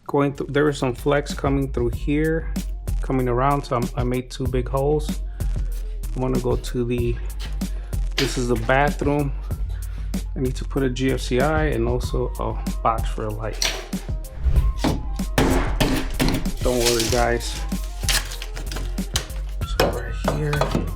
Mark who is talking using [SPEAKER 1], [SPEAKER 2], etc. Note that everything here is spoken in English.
[SPEAKER 1] going through, there is some flex coming through here, coming around, so I made 2 big holes. I'm gonna go to this is the bathroom. I need to put a GFCI and also a box for a light. Don't worry guys. So right here.